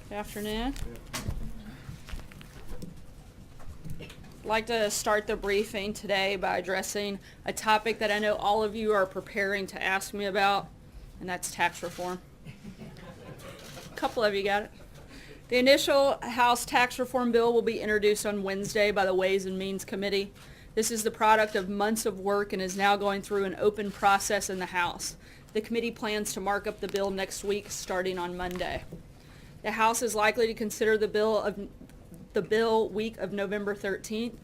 Good afternoon. I'd like to start the briefing today by addressing a topic that I know all of you are preparing to ask me about, and that's tax reform. A couple of you got it. The initial House tax reform bill will be introduced on Wednesday by the Ways and Means Committee. This is the product of months of work and is now going through an open process in the House. The committee plans to mark up the bill next week, starting on Monday. The House is likely to consider the bill week of November 13th.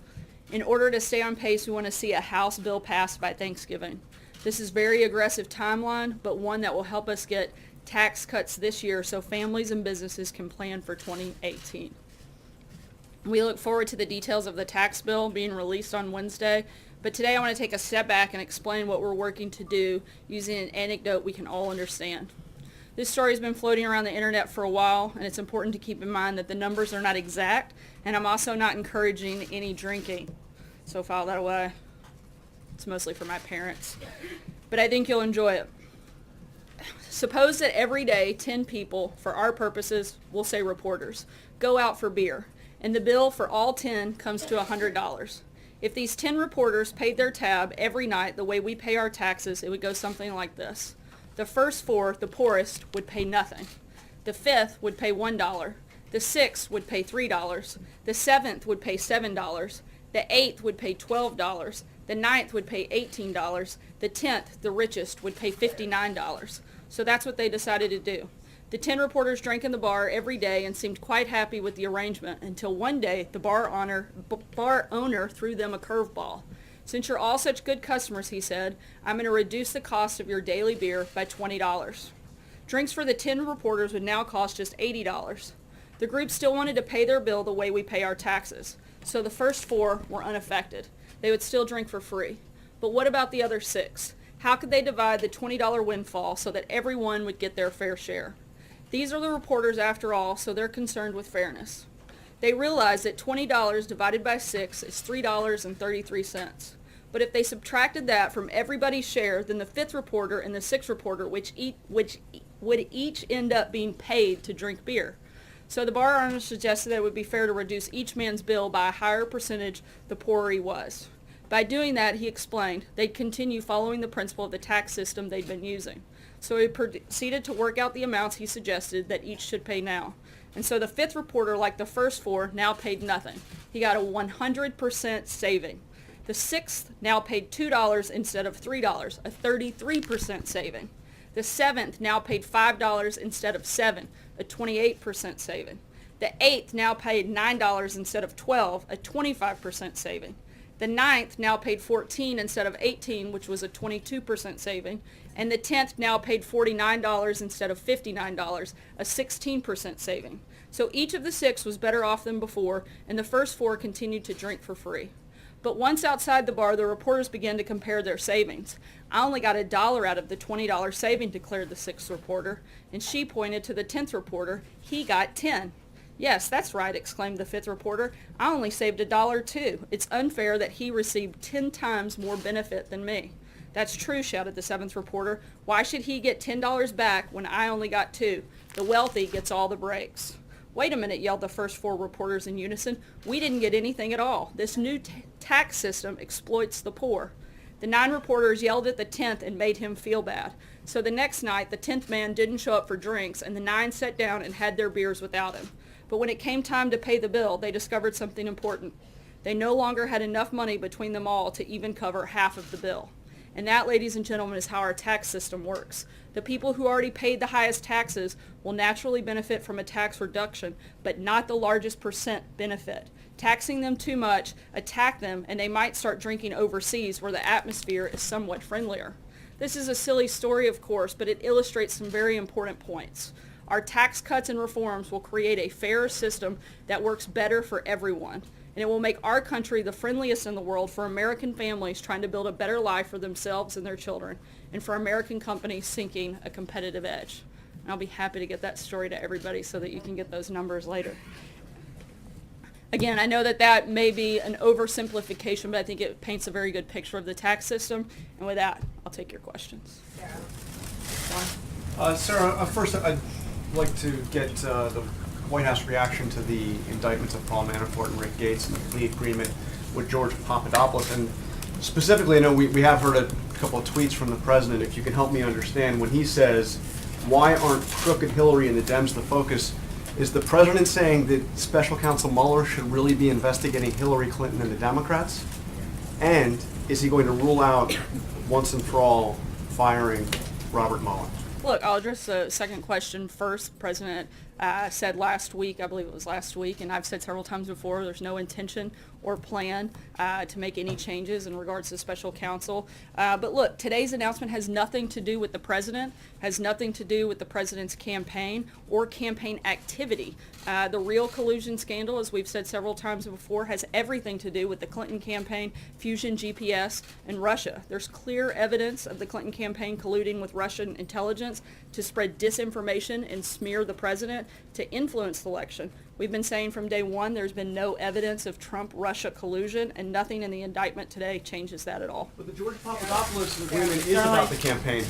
In order to stay on pace, we want to see a House bill passed by Thanksgiving. This is a very aggressive timeline, but one that will help us get tax cuts this year so families and businesses can plan for 2018. We look forward to the details of the tax bill being released on Wednesday, but today I want to take a step back and explain what we're working to do using an anecdote we can all understand. This story has been floating around the internet for a while, and it's important to keep in mind that the numbers are not exact, and I'm also not encouraging any drinking. So file that away. It's mostly for my parents. But I think you'll enjoy it. Suppose that every day 10 people, for our purposes, we'll say reporters, go out for beer, and the bill for all 10 comes to $100. If these 10 reporters paid their tab every night the way we pay our taxes, it would go something like this. The first 4, the poorest, would pay nothing. The 5th would pay $1. The 6th would pay $3. The 7th would pay $7. The 8th would pay $12. The 9th would pay $18. The 10th, the richest, would pay $59. So that's what they decided to do. The 10 reporters drank in the bar every day and seemed quite happy with the arrangement until one day the bar owner threw them a curveball. Since you're all such good customers, he said, I'm going to reduce the cost of your daily beer by $20. Drinks for the 10 reporters would now cost just $80. The group still wanted to pay their bill the way we pay our taxes, so the first 4 were unaffected. They would still drink for free. But what about the other 6? How could they divide the $20 windfall so that everyone would get their fair share? These are the reporters after all, so they're concerned with fairness. They realize that $20 divided by 6 is $3.33. But if they subtracted that from everybody's share, then the 5th reporter and the 6th reporter, which would each end up being paid to drink beer. So the bar owner suggested that it would be fair to reduce each man's bill by a higher percentage the poorer he was. By doing that, he explained, they'd continue following the principle of the tax system they'd been using. So he proceeded to work out the amounts he suggested that each should pay now. And so the 5th reporter, like the first 4, now paid nothing. He got a 100% saving. The 6th now paid $2 instead of $3, a 33% saving. The 7th now paid $5 instead of $7, a 28% saving. The 8th now paid $9 instead of $12, a 25% saving. The 9th now paid $14 instead of $18, which was a 22% saving. And the 10th now paid $49 instead of $59, a 16% saving. So each of the 6 was better off than before, and the first 4 continued to drink for free. But once outside the bar, the reporters began to compare their savings. I only got $1 out of the $20 saving, declared the 6th reporter, and she pointed to the 10th reporter. He got 10. Yes, that's right, exclaimed the 5th reporter. I only saved $1 too. It's unfair that he received 10 times more benefit than me. That's true, shouted the 7th reporter. Why should he get $10 back when I only got 2? The wealthy gets all the breaks. Wait a minute, yelled the first 4 reporters in unison. We didn't get anything at all. This new tax system exploits the poor. The 9 reporters yelled at the 10th and made him feel bad. So the next night, the 10th man didn't show up for drinks, and the 9 sat down and had their beers without him. But when it came time to pay the bill, they discovered something important. They no longer had enough money between them all to even cover half of the bill. And that, ladies and gentlemen, is how our tax system works. The people who already paid the highest taxes will naturally benefit from a tax reduction, but not the largest percent benefit. Taxing them too much, attack them, and they might start drinking overseas where the atmosphere is somewhat friendlier. This is a silly story, of course, but it illustrates some very important points. Our tax cuts and reforms will create a fairer system that works better for everyone, and it will make our country the friendliest in the world for American families trying to build a better life for themselves and their children, and for American companies seeking a competitive edge. And I'll be happy to get that story to everybody so that you can get those numbers later. Again, I know that may be an oversimplification, but I think it paints a very good picture of the tax system. And with that, I'll take your questions. Sarah, first I'd like to get the White House reaction to the indictments of Paul Manafort and Rick Gates and the plea agreement with George Papadopoulos. And specifically, I know we have heard a couple of tweets from the president. If you can help me understand, when he says, why aren't crooked Hillary and the Dems the focus, is the president saying that Special Counsel Mueller should really be investigating Hillary Clinton and the Democrats? And is he going to rule out once and for all firing Robert Mueller? Look, I'll address the second question first. President said last week, I believe it was last week, and I've said several times before, there's no intention or plan to make any changes in regards to special counsel. But look, today's announcement has nothing to do with the president, has nothing to do with the president's campaign or campaign activity. The real collusion scandal, as we've said several times before, has everything to do with the Clinton campaign, Fusion GPS, and Russia. There's clear evidence of the Clinton campaign colluding with Russian intelligence to spread disinformation and smear the president to influence the election. We've been saying from day one there's been no evidence of Trump-Russia collusion, and nothing in the indictment today changes that at all. But the George Papadopoulos agreement is about the campaign.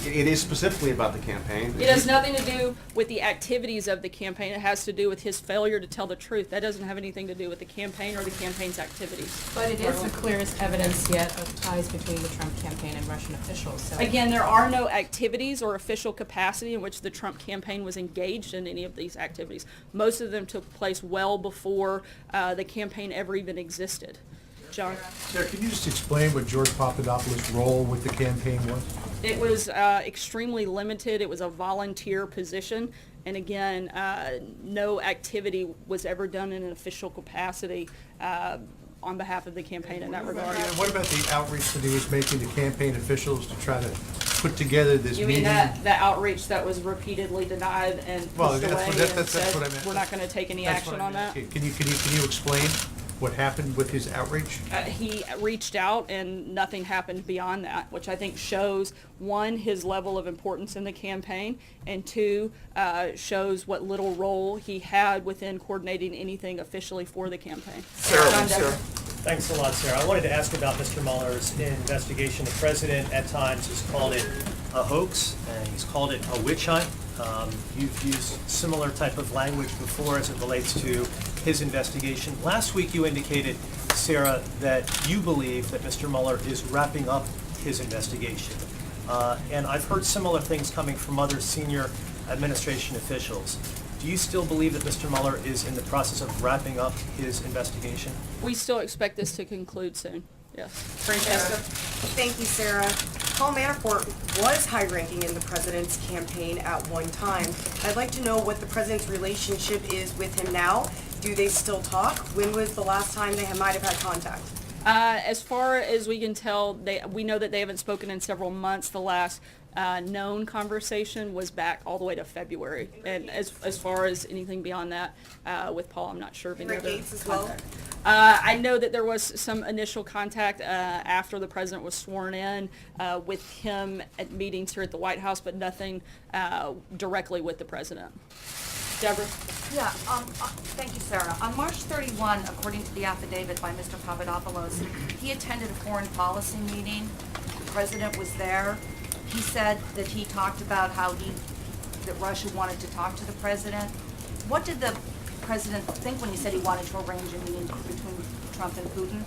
It is specifically about the campaign. It has nothing to do with the activities of the campaign. It has to do with his failure to tell the truth. That doesn't have anything to do with the campaign or the campaign's activities. But it is the clearest evidence yet of ties between the Trump campaign and Russian officials. So Again, there are no activities or official capacity in which the Trump campaign was engaged in any of these activities. Most of them took place well before the campaign ever even existed. John? Sarah, can you just explain what George Papadopoulos' role with the campaign was? It was extremely limited. It was a volunteer position. And again, no activity was ever done in an official capacity on behalf of the campaign in that regard. And what about the outreach that he was making to campaign officials to try to put together this You meeting? mean that outreach that was repeatedly denied and pushed away that's and what I said, meant. we're not going to take any That's action what I on that? meant. Can you explain what happened with his outreach? He reached out and nothing happened beyond that, which I think shows, one, his level of importance in the campaign, and two, shows what little role he had within coordinating anything officially for the campaign. John Decker. Thanks a lot, Sarah. I wanted to ask about Mr. Mueller's investigation. The president at times has called it a hoax, and he's called it a witch hunt. You've used similar type of language before as it relates to his investigation. Last week you indicated, Sarah, that you believe that Mr. Mueller is wrapping up his investigation. And I've heard similar things coming from other senior administration officials. Do you still believe that Mr. Mueller is in the process of wrapping up his investigation? We still expect this to conclude soon, yes. Francesca? Thank you, Sarah. Paul Manafort was high-ranking in the president's campaign at one time. I'd like to know what the president's relationship is with him now. Do they still talk? When was the last time they might have had contact? As far as we can tell, we know that they haven't spoken in several months. The last known conversation was back all the way to February. And as far as anything beyond that, with Paul, I'm not sure of any Rick other Gates as well? contact. I know that there was some initial contact after the president was sworn in with him at meetings here at the White House, but nothing directly with the president. Deborah? Yeah, thank you, Sarah. On March 31, according to the affidavit by Mr. Papadopoulos, he attended a foreign policy meeting. The president was there. He said that he talked about that Russia wanted to talk to the president. What did the president think when he said he wanted to arrange a meeting between Trump and Putin?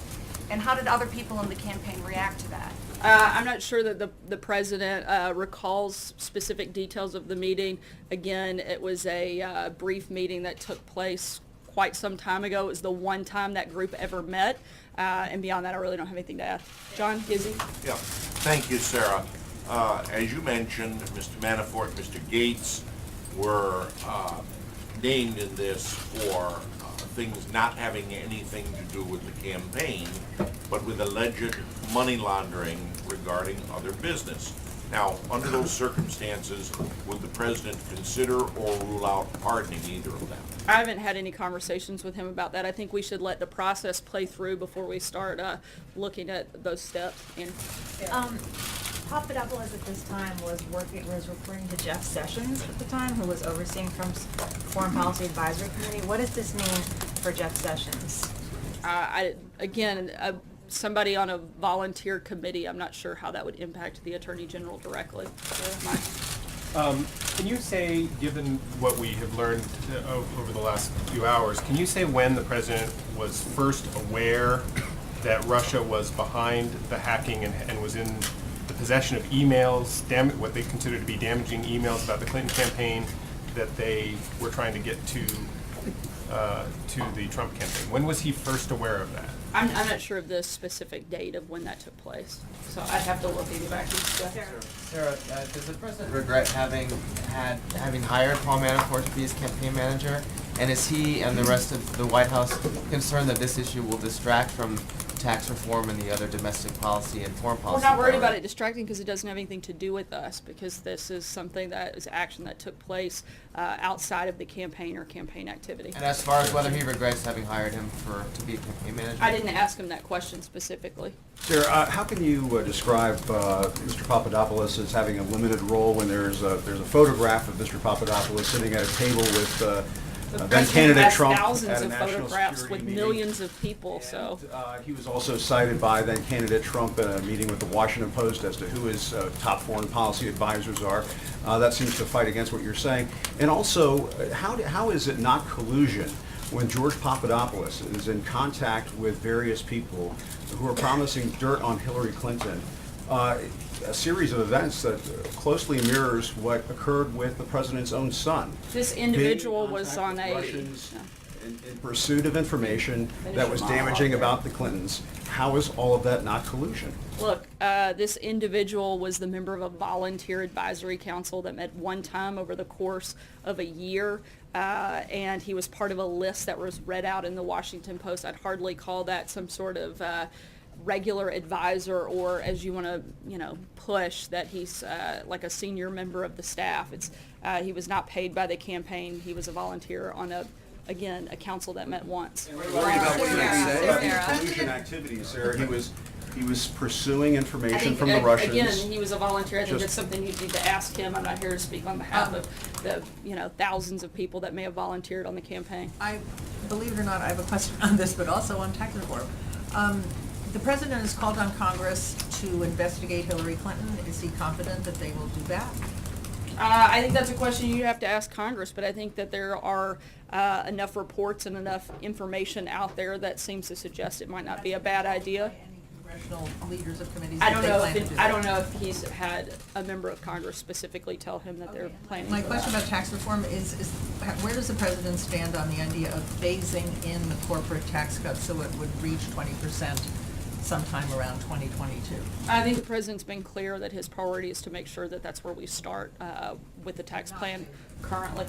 And how did other people in the campaign react to that? I'm not sure that the president recalls specific details of the meeting. Again, it was a brief meeting that took place quite some time ago. It was the one time that group ever met. And beyond that, I really don't have anything to add. John, Gizzy? Yeah, thank you, Sarah. As you mentioned, Mr. Manafort, Mr. Gates were named in this for things not having anything to do with the campaign, but with alleged money laundering regarding other business. Now, under those circumstances, would the president consider or rule out pardoning either of them? I haven't had any conversations with him about that. I think we should let the process play through before we start looking at those steps. And Papadopoulos at this time was referring to Jeff Sessions at the time, who was overseeing Trump's Foreign Policy Advisory Committee. What does this mean for Jeff Sessions? Somebody on a volunteer committee, I'm not sure how that would impact the Attorney General directly. Can you say, given what we have learned over the last few hours, can you say when the president was first aware that Russia was behind the hacking and was in the possession of emails, what they consider to be damaging emails about the Clinton campaign that they were trying to get to the Trump campaign? When was he first aware of that? I'm not sure of the specific date of when that took place, so I'd have to look into back and stuff. Sarah, does the president regret having hired Paul Manafort to be his campaign manager? And is he and the rest of the White House concerned that this issue will distract from tax reform and the other domestic policy and foreign policy? We're not worried about priorities? it distracting because it doesn't have anything to do with us, because this is something that is action that took place outside of the campaign or campaign activity. And as far as whether he regrets having hired him to be a campaign manager? I didn't ask him that question specifically. Sir, how can you describe Mr. Papadopoulos as having a limited role when there's a photograph of Mr. Papadopoulos sitting at a table with The then president candidate has Trump thousands at a of national photographs security with meeting? millions of people, so. He was also cited by then candidate Trump in a meeting with the Washington Post as to who his top foreign policy advisors are. That seems to fight against what you're saying. And also, how is it not collusion when George Papadopoulos is in contact with various people who are promising dirt on Hillary Clinton? A series of events that closely mirrors what occurred with the president's own son. This individual Being in was on contact a. with Russians no. in pursuit of information Finish that your was monologue damaging there. about the Clintons. How is all of that not collusion? Look, this individual was the member of a volunteer advisory council that met one time over the course of a year, and he was part of a list that was read out in the Washington Post. I'd hardly call that some sort of regular advisor, or as you want to, push that he's like a senior member of the staff. It's he was not paid by the campaign. He was a volunteer on a council that met once. Worried about what you're collusion activities, Sarah. He was pursuing I information think, from the Russians. again, he was a volunteer. I think Just- that's something you need to ask him. I'm not here to speak on behalf of the, thousands of people that may have volunteered on the campaign. Believe it or not, I have a question on this, but also on tax reform. The president has called on Congress to investigate Hillary Clinton. Is he confident that they will do that? I think that's a question you have to ask Congress, but I think that there are enough reports and enough information out there that seems to suggest it might not be a bad idea. Any congressional leaders of committees I that don't they know plan to if do I that? don't know if he's had a member of Congress specifically tell him that they're planning. My for question that. about tax reform is where does the president stand on the idea of phasing in the corporate tax cut so it would reach 20% sometime around 2022? I think the president's been clear that his priority is to make sure that that's where we start with the tax plan currently.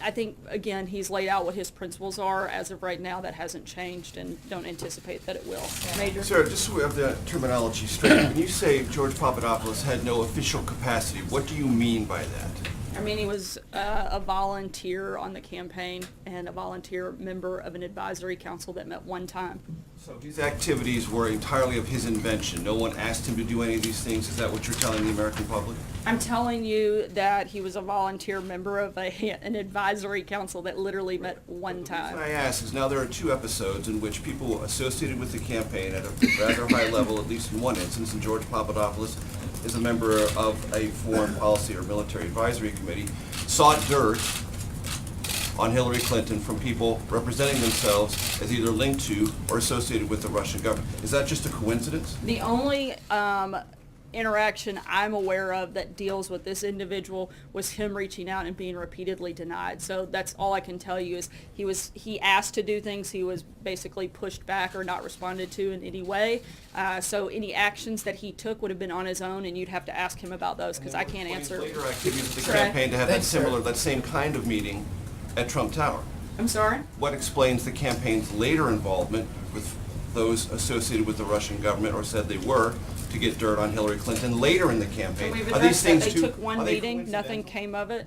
I think, again, he's laid out what his principles are. As of right now, that hasn't changed, and don't anticipate that it will. Major? Sir, just so we have the terminology straight, when you say George Papadopoulos had no official capacity, what do you mean by that? I mean, he was a volunteer on the campaign and a volunteer member of an advisory council that met one time. So his activities were entirely of his invention. No one asked him to do any of these things. Is that what you're telling the American public? I'm telling you that he was a volunteer member of an advisory council that literally met one What time. I ask is now there are two episodes in which people associated with the campaign at a rather high level, at least in one instance, and George Papadopoulos is a member of a foreign policy or military advisory committee, sought dirt on Hillary Clinton from people representing themselves as either linked to or associated with the Russian government. Is that just a coincidence? The only interaction I'm aware of that deals with this individual was him reaching out and being repeatedly denied. So that's all I can tell you is he asked to do things, he was basically pushed back or not responded to in any way. So any actions that he took would have been on his own, and you'd have to ask him about those because I can't answer. Later activities of the Sorry? campaign to have that similar, that same kind of meeting at Trump Tower. I'm sorry? What explains the campaign's later involvement with those associated with the Russian government or said they were to get dirt on Hillary Clinton later in the campaign? We've Are these addressed that. things They too? took one are they meeting, nothing coincidental? came of it.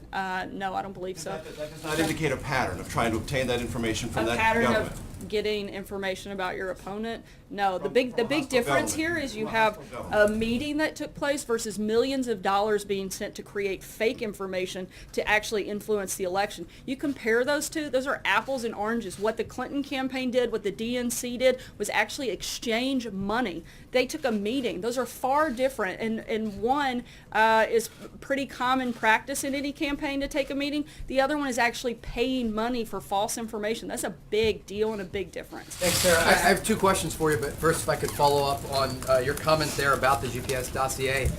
No, I don't believe so. That does not indicate a pattern of trying to obtain that information from A that pattern government. of getting information about your opponent. No, the big difference here is you have a meeting that took place versus millions of dollars being sent to create fake information to actually influence the election. You compare those two, those are apples and oranges. What the Clinton campaign did, what the DNC did, was actually exchange money. They took a meeting. Those are far different, and one is pretty common practice in any campaign to take a meeting. The other one is actually paying money for false information. That's a big deal and a big difference. Thanks, Sarah. I have two questions for you, but first if I could follow up on your comment there about the GPS dossier.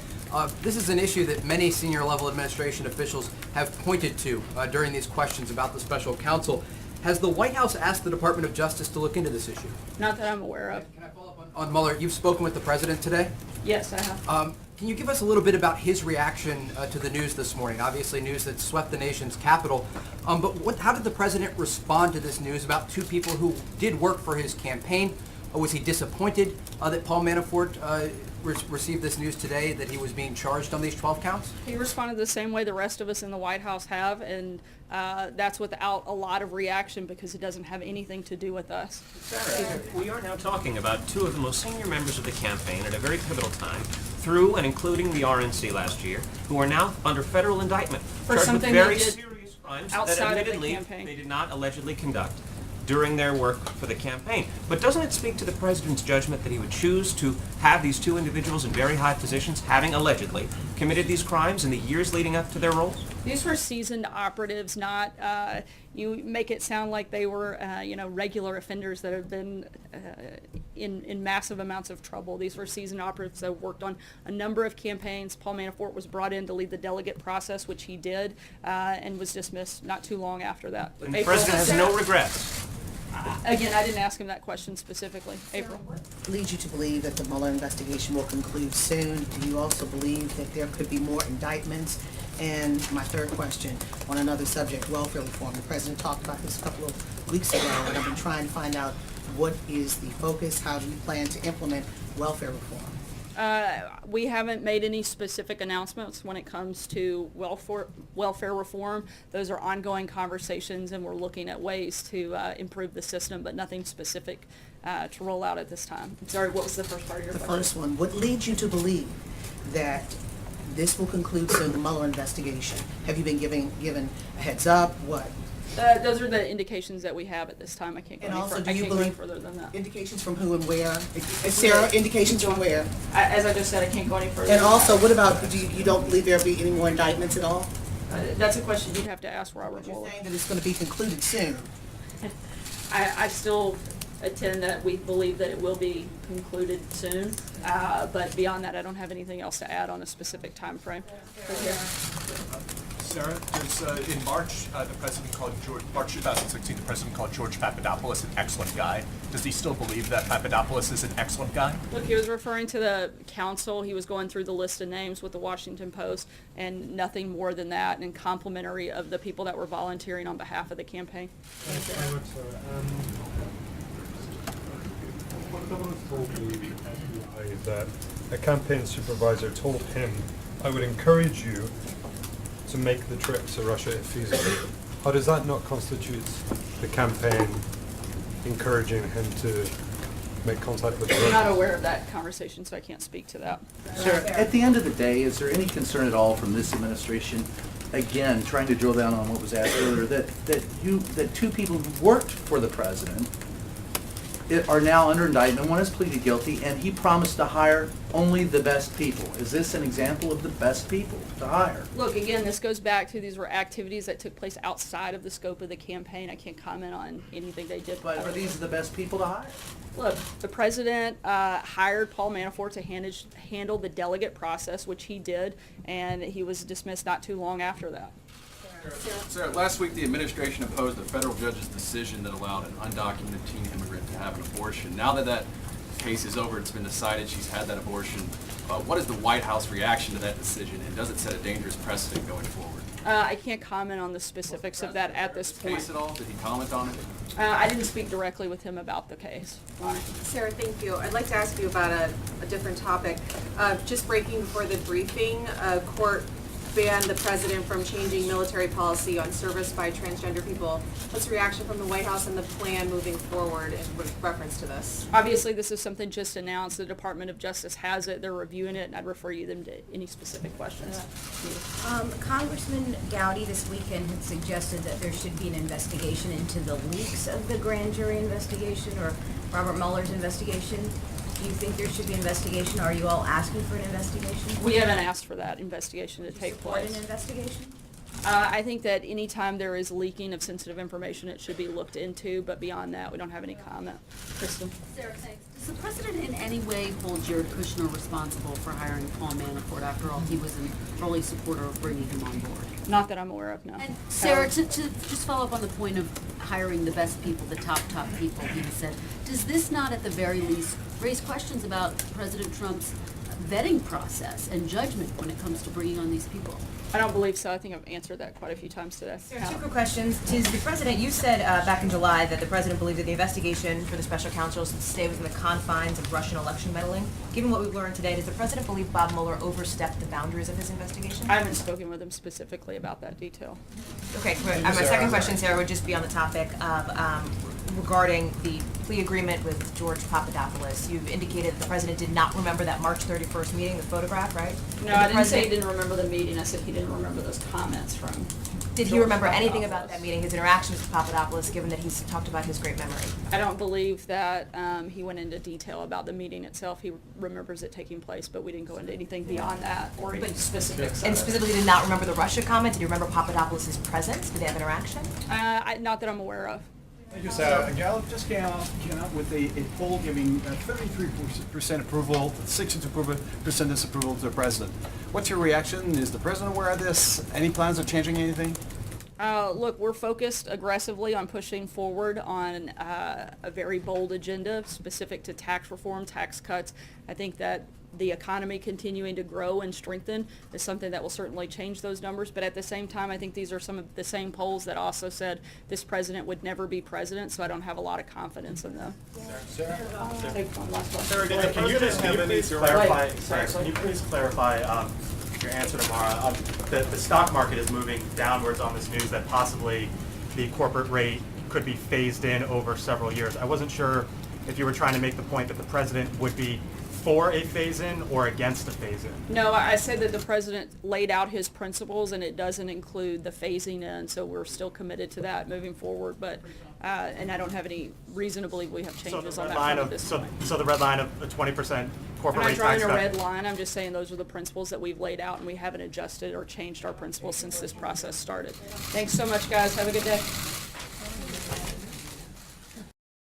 This is an issue that many senior level administration officials have pointed to during these questions about the special counsel. Has the White House asked the Department of Justice to look into this issue? Not that I'm aware of. Can I follow up on Mueller? You've spoken with the president today? Yes, I have. Can you give us a little bit about his reaction to the news this morning? Obviously news that swept the nation's capital. But how did the president respond to this news about two people who did work for his campaign? Was he disappointed that Paul Manafort received this news today that he was being charged on these 12 counts? He responded the same way the rest of us in the White House have, and that's without a lot of reaction because it doesn't have anything to do with us. Sarah, we are now talking about two of the most senior members of the campaign at a very pivotal time, through and including the RNC last year, who are now under federal indictment For charged something with very they did serious crimes that outside of the admittedly campaign. they did not allegedly conduct during their work for the campaign. But doesn't it speak to the president's judgment that he would choose to have these two individuals in very high positions, having allegedly committed these crimes in the years leading up to their roles? These were seasoned operatives, not, you make it sound like they were, regular offenders that have been in massive amounts of trouble. These were seasoned operatives that worked on a number of campaigns. Paul Manafort was brought in to lead the delegate process, which he did, and was dismissed not too long after that. And the president has no regrets. Again, I didn't ask him that question specifically. April? Leads you to believe that the Mueller investigation will conclude soon? Do you also believe that there could be more indictments? And my third question on another subject, welfare reform. The president talked about this a couple of weeks ago, and I've been trying to find out what is the focus, how do you plan to implement welfare reform? We haven't made any specific announcements when it comes to welfare reform. Those are ongoing conversations, and we're looking at ways to improve the system, but nothing specific to roll out at this time. I'm sorry, what was the first part of your question? The first one, what leads you to believe that this will conclude soon, the Mueller investigation? Have you been given a heads up? What? Those are the indications that we have at this time. I can't go And any also, further. do I you can't go any believe further than that. indications from who and where? Sarah, indications from where? As I just said, I can't go any further. And than also, that. what about, you don't believe there'll be any more indictments at all? That's a question you'd have to ask Robert You're Mueller. saying that it's going to be concluded soon. I still attend that we believe that it will be concluded soon, but beyond that, I don't have anything else to add on a specific time frame. Sarah, in March, the president called March 2016, the president called George Papadopoulos an excellent guy. Does he still believe that Papadopoulos is an excellent guy? Look, he was referring to the council. He was going through the list of names with the Washington Post, and nothing more than that, and complimentary of the people that were volunteering on behalf of the campaign. What governor told the FBI that a campaign supervisor told him, I would encourage you to make the trip to Russia if feasible. How does that not constitute the campaign encouraging him to make contact with Russia? I'm not aware of that conversation, so I can't speak to that. Sarah, at the end of the day, is there any concern at all from this administration, again, trying to drill down on what was asked earlier, that two people who worked for the president are now under indictment? One has pleaded guilty, and he promised to hire only the best people. Is this an example of the best people to hire? Look, again, this goes back to these were activities that took place outside of the scope of the campaign. I can't comment on anything they did. But are these the best people to hire? Look, the president hired Paul Manafort to handle the delegate process, which he did, and he was dismissed not too long after that. Sarah, last week the administration opposed a federal judge's decision that allowed an undocumented teen immigrant to have an abortion. Now that that case is over, it's been decided she's had that abortion. What is the White House reaction to that decision, and does it set a dangerous precedent going forward? I can't comment on the specifics of that at this point. Case at all? Did he comment on it? I didn't speak directly with him about the case. Sarah, thank you. I'd like to ask you about a different topic. Just breaking before the briefing, court banned the president from changing military policy on service by transgender people. What's the reaction from the White House and the plan moving forward in reference to this? Obviously, this is something just announced. The Department of Justice has it. They're reviewing it, and I'd refer you them to any specific questions. Congressman Gowdy this weekend had suggested that there should be an investigation into the leaks of the grand jury investigation or Robert Mueller's investigation. Do you think there should be an investigation? Are you all asking for an investigation? We haven't asked for that investigation to take Support place. an investigation? I think that anytime there is leaking of sensitive information, it should be looked into, but beyond that, we don't have any comment. Kristen? Sarah, thanks. Does the president in any way hold Jared Kushner responsible for hiring Paul Manafort? After all, he was an early supporter of bringing him on board. Not that I'm aware of, no. And Sarah, to just follow up on the point of hiring the best people, the top people, he said, does this not at the very least raise questions about President Trump's vetting process and judgment when it comes to bringing on these people? I don't believe so. I think I've answered that quite a few times today. Sarah, two quick questions. Does the president, you said back in July that the president believed that the investigation for the special counsel should stay within the confines of Russian election meddling. Given what we've learned today, does the president believe Bob Mueller overstepped the boundaries of his investigation? I haven't spoken with him specifically about that detail. Okay, my second question, Sarah, would just be on the topic of regarding the plea agreement with George Papadopoulos. You've indicated the president did not remember that March 31st meeting, the photograph, right? No, I didn't say he didn't remember the meeting. I said he didn't remember those comments from. Did he remember anything about that meeting, his interactions with Papadopoulos, given that he's talked about his great memory? I don't believe that he went into detail about the meeting itself. He remembers it taking place, but we didn't go into anything beyond that or any specifics. And specifically did not remember the Russia comment? Did you remember Papadopoulos' presence? Did they have interaction? Not that I'm aware of. Thank you, Sarah. Gallup just came out with a poll giving 33% approval, 62% disapproval to the president. What's your reaction? Is the president aware of this? Any plans of changing anything? Look, we're focused aggressively on pushing forward on a very bold agenda specific to tax reform, tax cuts. I think that the economy continuing to grow and strengthen is something that will certainly change those numbers. But at the same time, I think these are some of the same polls that also said this president would never be president, so I don't have a lot of confidence in them. Sarah, Take one last one. Sarah, can you please clarify your answer tomorrow? The stock market is moving downwards on this news that possibly the corporate rate could be phased in over several years. I wasn't sure if you were trying to make the point that the president would be for a phase-in or against a phase-in. No, I said that the president laid out his principles, and it doesn't include the phasing in, so we're still committed to that moving forward. But and I don't have any reason to believe we have changes on that front at this time. So the red line of a 20% corporate I'm rate not drawing tax a cut. red line. I'm just saying those are the principles that we've laid out, and we haven't adjusted or changed our principles since this process started. Thanks so much, guys. Have a good day.